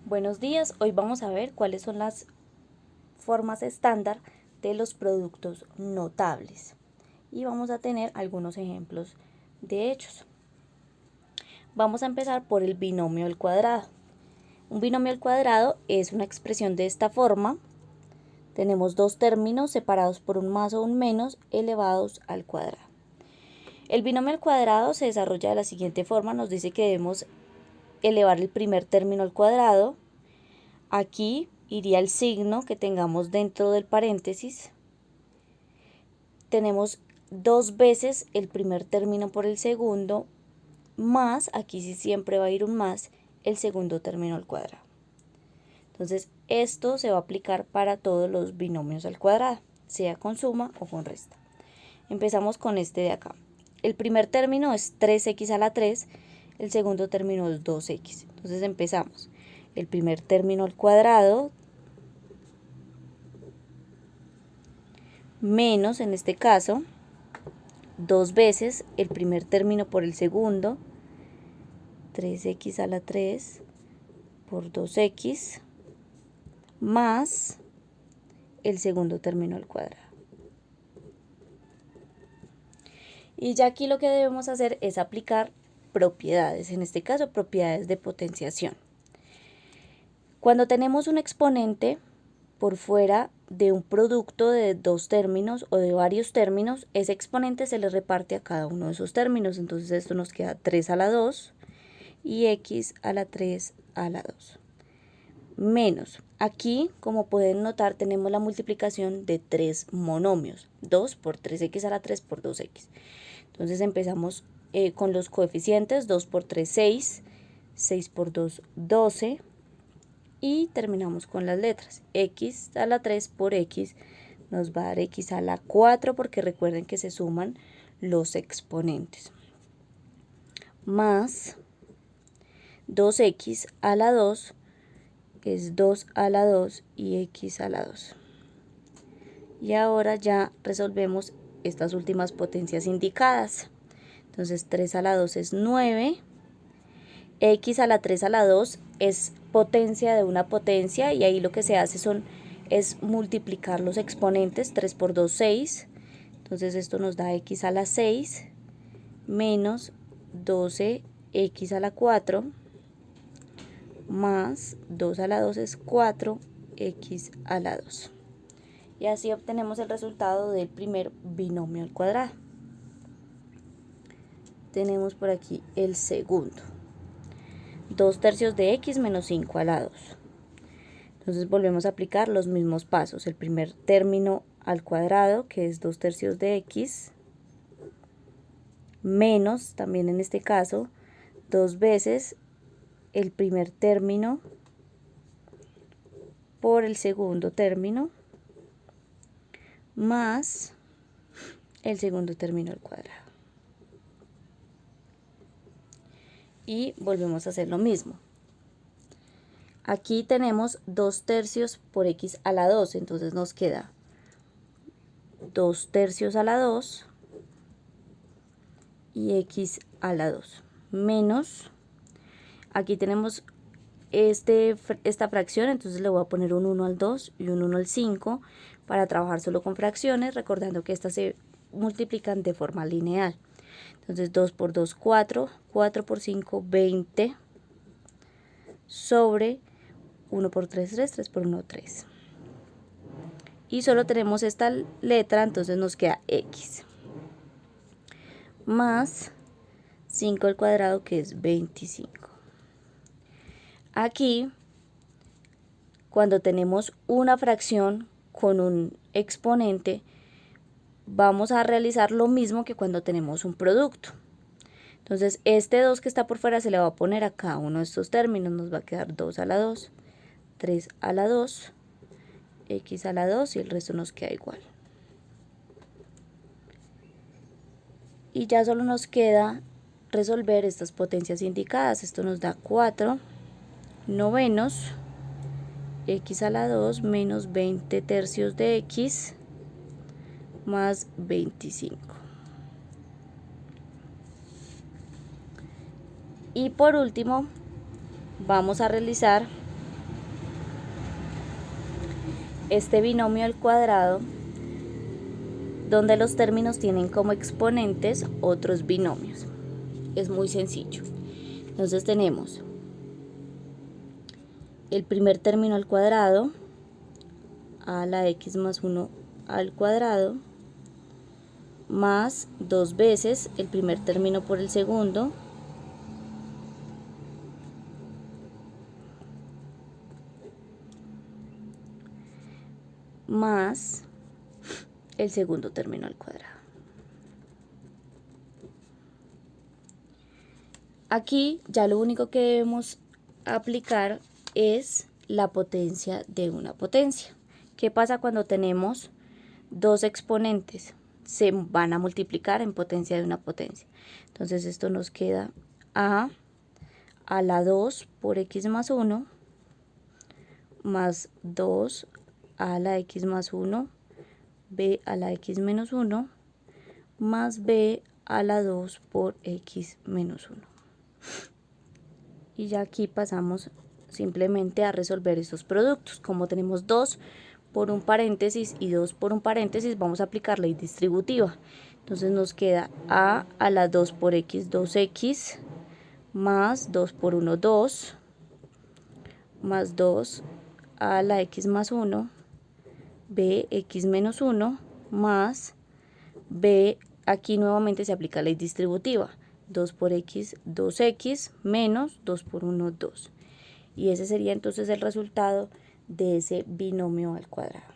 Buenos días, hoy vamos a ver cuáles son las formas estándar de los productos notables y vamos a tener algunos ejemplos de hechos. Vamos a empezar por el binomio al cuadrado. Un binomio al cuadrado es una expresión de esta forma. Tenemos dos términos separados por un más o un menos elevados al cuadrado. El binomio al cuadrado se desarrolla de la siguiente forma. Nos dice que debemos elevar el primer término al cuadrado. Aquí iría el signo que tengamos dentro del paréntesis. Tenemos dos veces el primer término por el segundo, más, aquí sí siempre va a ir un más, el segundo término al cuadrado. Entonces, esto se va a aplicar para todos los binomios al cuadrado, sea con suma o con resta. Empezamos con este de acá. El primer término es 3x a la 3, el segundo término es 2x. Entonces empezamos. El primer término al cuadrado menos, en este caso, dos veces el primer término por el segundo, 3x a la 3 por 2x, más el segundo término al cuadrado. Y ya aquí lo que debemos hacer es aplicar propiedades, en este caso propiedades de potenciación. Cuando tenemos un exponente por fuera de un producto de dos términos o de varios términos, ese exponente se le reparte a cada uno de esos términos. Entonces esto nos queda 3 a la 2 y x a la 3 a la 2. Menos, aquí como pueden notar tenemos la multiplicación de tres monomios, 2 por 3x a la 3 por 2x. Entonces empezamos con los coeficientes, 2 por 3, 6, 6 por 2, 12. Y terminamos con las letras. X a la 3 por x nos va a dar x a la 4 porque recuerden que se suman los exponentes. Más 2x a la 2 es 2 a la 2 y x a la 2. Y ahora ya resolvemos estas últimas potencias indicadas. Entonces 3 a la 2 es 9. X a la 3 a la 2 es potencia de una potencia y ahí lo que se hace es multiplicar los exponentes. 3 por 2, 6. Entonces esto nos da x a la 6 menos 12x a la 4 más 2 a la 2 es 4x a la 2. Y así obtenemos el resultado del primer binomio al cuadrado. Tenemos por aquí el segundo. 2 tercios de x menos 5 a la 2. Entonces volvemos a aplicar los mismos pasos. El primer término al cuadrado, que es 2 tercios de x, menos, también en este caso, dos veces el primer término por el segundo término, más el segundo término al cuadrado. Y volvemos a hacer lo mismo. Aquí tenemos 2 tercios por x a la 2, entonces nos queda 2 tercios a la 2 y x a la 2, menos, aquí tenemos esta fracción, entonces le voy a poner un 1 al 2 y un 1 al 5 para trabajar solo con fracciones, recordando que estas se multiplican de forma lineal. Entonces 2 por 2, 4, 4 por 5, 20, sobre 1 por 3, 3, 3 por 1, 3. Y solo tenemos esta letra, entonces nos queda x. Más 5 al cuadrado, que es 25. Aquí, cuando tenemos una fracción con un exponente, vamos a realizar lo mismo que cuando tenemos un producto. Entonces, este 2 que está por fuera se le va a poner a cada uno de estos términos. Nos va a quedar 2 a la 2, 3 a la 2, x a la 2 y el resto nos queda igual. Y ya solo nos queda resolver estas potencias indicadas. Esto nos da 4 novenos, x a la 2 menos 20 tercios de x más 25. Y por último, vamos a realizar este binomio al cuadrado donde los términos tienen como exponentes otros binomios. Es muy sencillo. Entonces tenemos el primer término al cuadrado, a a la x más 1 al cuadrado, más 2 veces el primer término por el segundo, más el segundo término al cuadrado. Aquí ya lo único que debemos aplicar es la potencia de una potencia. ¿Qué pasa cuando tenemos dos exponentes? Se van a multiplicar en potencia de una potencia. Entonces esto nos queda a la 2 por x más 1 más 2 a la x más 1, b a la x menos 1, más b a la 2 por x menos 1. Y ya aquí pasamos simplemente a resolver estos productos. Como tenemos 2 por un paréntesis y 2 por un paréntesis, vamos a aplicar ley distributiva. Entonces nos queda a la 2 por x, 2x, más 2 por 1, 2, más 2 a la x más 1, b x menos 1, más b, aquí nuevamente se aplica ley distributiva. 2 por x, 2x, menos 2 por 1, 2. Y ese sería entonces el resultado de ese binomio al cuadrado.